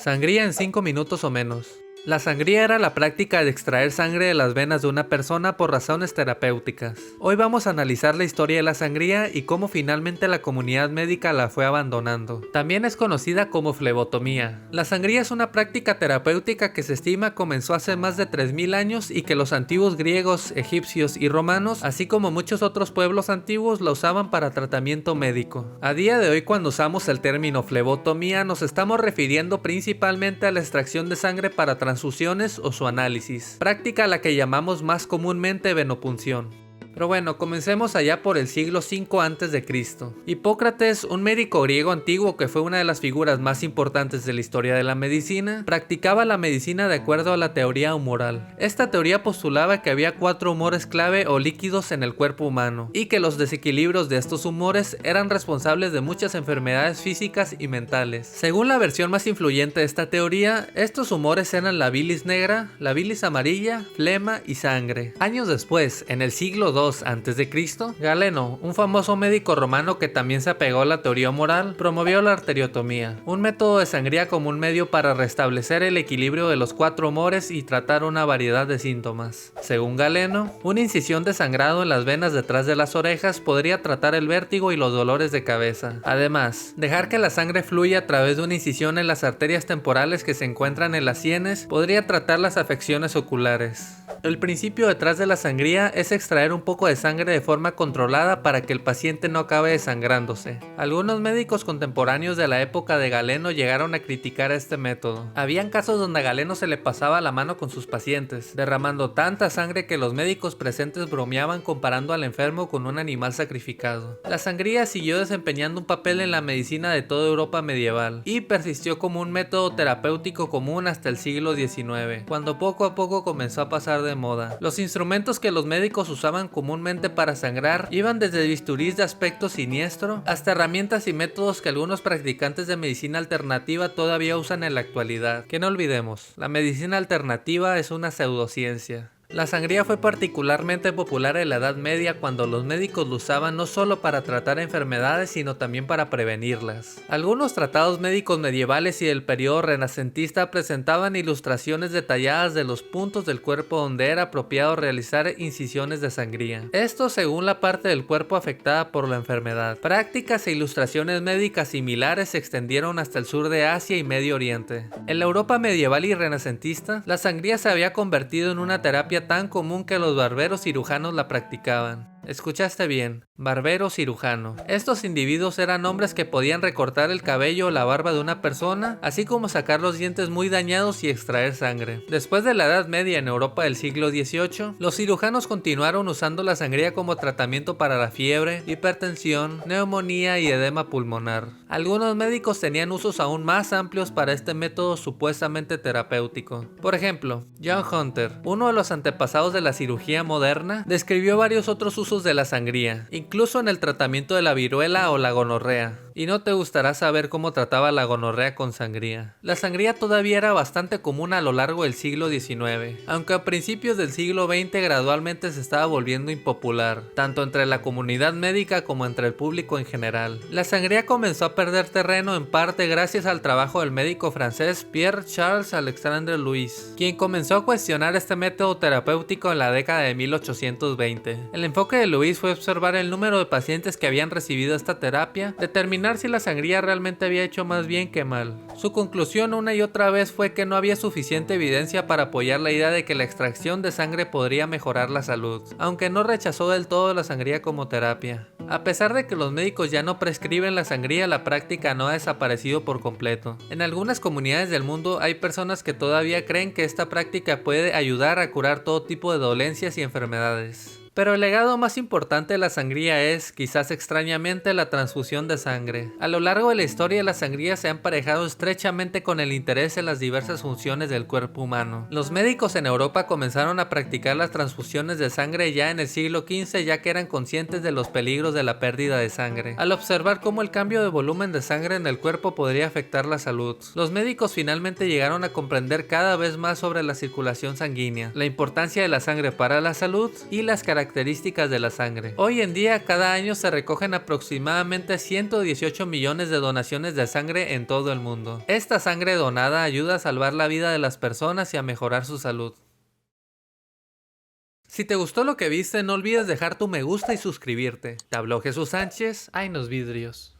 Sangría en 5 minutos o menos. La sangría era la práctica de extraer sangre de las venas de una persona por razones terapéuticas. Hoy vamos a analizar la historia de la sangría y cómo finalmente la comunidad médica la fue abandonando. También es conocida como flebotomía. La sangría es una práctica terapéutica que se estima comenzó hace más de 3000 años y que los antiguos griegos, egipcios y romanos, así como muchos otros pueblos antiguos, la usaban para tratamiento médico. A día de hoy, cuando usamos el término flebotomía, nos estamos refiriendo principalmente a la extracción de sangre para transfusiones o su análisis, práctica a la que llamamos más comúnmente venopunción. Pero bueno, comencemos allá por el siglo V a.C. Hipócrates, un médico griego antiguo que fue una de las figuras más importantes de la historia de la medicina, practicaba la medicina de acuerdo a la teoría humoral. Esta teoría postulaba que había 4 humores clave o líquidos en el cuerpo humano, y que los desequilibrios de estos humores eran responsables de muchas enfermedades físicas y mentales. Según la versión más influyente de esta teoría, estos humores eran la bilis negra, la bilis amarilla, flema y sangre. Años después, en el siglo II a.C., Galeno, un famoso médico romano que también se apegó a la teoría moral, promovió la arteriotomía, un método de sangría como un medio para restablecer el equilibrio de los 4 humores y tratar una variedad de síntomas. Según Galeno, una incisión de sangrado en las venas detrás de las orejas podría tratar el vértigo y los dolores de cabeza. Además, dejar que la sangre fluya a través de una incisión en las arterias temporales que se encuentran en las sienes podría tratar las afecciones oculares. El principio detrás de la sangría es extraer un poco de sangre de forma controlada para que el paciente no acabe desangrándose. Algunos médicos contemporáneos de la época de Galeno llegaron a criticar este método. Habían casos donde a Galeno se le pasaba la mano con sus pacientes, derramando tanta sangre que los médicos presentes bromeaban comparando al enfermo con un animal sacrificado. La sangría siguió desempeñando un papel en la medicina de toda Europa medieval y persistió como un método terapéutico común hasta el siglo XIX, cuando poco a poco comenzó a pasar de moda. Los instrumentos que los médicos usaban comúnmente para sangrar iban desde bisturís de aspecto siniestro hasta herramientas y métodos que algunos practicantes de medicina alternativa todavía usan en la actualidad. Que no olvidemos, la medicina alternativa es una pseudociencia. La sangría fue particularmente popular en la Edad Media cuando los médicos lo usaban no solo para tratar enfermedades sino también para prevenirlas. Algunos tratados médicos medievales y del periodo renacentista presentaban ilustraciones detalladas de los puntos del cuerpo donde era apropiado realizar incisiones de sangría. Esto según la parte del cuerpo afectada por la enfermedad. Prácticas e ilustraciones médicas similares se extendieron hasta el sur de Asia y Medio Oriente. En la Europa medieval y renacentista, la sangría se había convertido en una terapia tan común que los barberos cirujanos la practicaban. Escuchaste bien, barbero cirujano. Estos individuos eran hombres que podían recortar el cabello o la barba de una persona, así como sacar los dientes muy dañados y extraer sangre. Después de la Edad Media en Europa del siglo XVIII, los cirujanos continuaron usando la sangría como tratamiento para la fiebre, hipertensión, neumonía y edema pulmonar. Algunos médicos tenían usos aún más amplios para este método supuestamente terapéutico. Por ejemplo, John Hunter, uno de los antepasados de la cirugía moderna, describió varios otros usos de la sangría, incluso en el tratamiento de la viruela o la gonorrea. Y no te gustará saber cómo trataba la gonorrea con sangría. La sangría todavía era bastante común a lo largo del siglo XIX, aunque a principios del siglo XX gradualmente se estaba volviendo impopular, tanto entre la comunidad médica como entre el público en general. La sangría comenzó a perder terreno en parte gracias al trabajo del médico francés Pierre Charles Alexandre Louis, quien comenzó a cuestionar este método terapéutico en la década de 1820. El enfoque de Louis fue observar el número de pacientes que habían recibido esta terapia, determinar si la sangría realmente había hecho más bien que mal. Su conclusión una y otra vez fue que no había suficiente evidencia para apoyar la idea de que la extracción de sangre podría mejorar la salud, aunque no rechazó del todo la sangría como terapia. A pesar de que los médicos ya no prescriben la sangría, la práctica no ha desaparecido por completo. En algunas comunidades del mundo hay personas que todavía creen que esta práctica puede ayudar a curar todo tipo de dolencias y enfermedades. Pero el legado más importante de la sangría es, quizás extrañamente, la transfusión de sangre. A lo largo de la historia, la sangría se ha emparejado estrechamente con el interés en las diversas funciones del cuerpo humano. Los médicos en Europa comenzaron a practicar las transfusiones de sangre ya en el siglo XV, ya que eran conscientes de los peligros de la pérdida de sangre, al observar cómo el cambio de volumen de sangre en el cuerpo podría afectar la salud. Los médicos finalmente llegaron a comprender cada vez más sobre la circulación sanguínea, la importancia de la sangre para la salud y las características características de la sangre. Hoy en día, cada año se recogen aproximadamente 118 millones de donaciones de sangre en todo el mundo. Esta sangre donada ayuda a salvar la vida de las personas y a mejorar su salud. Si te gustó lo que viste, no olvides dejar tu me gusta y suscribirte. Te habló Jesús Sánchez, ay nos vidrios.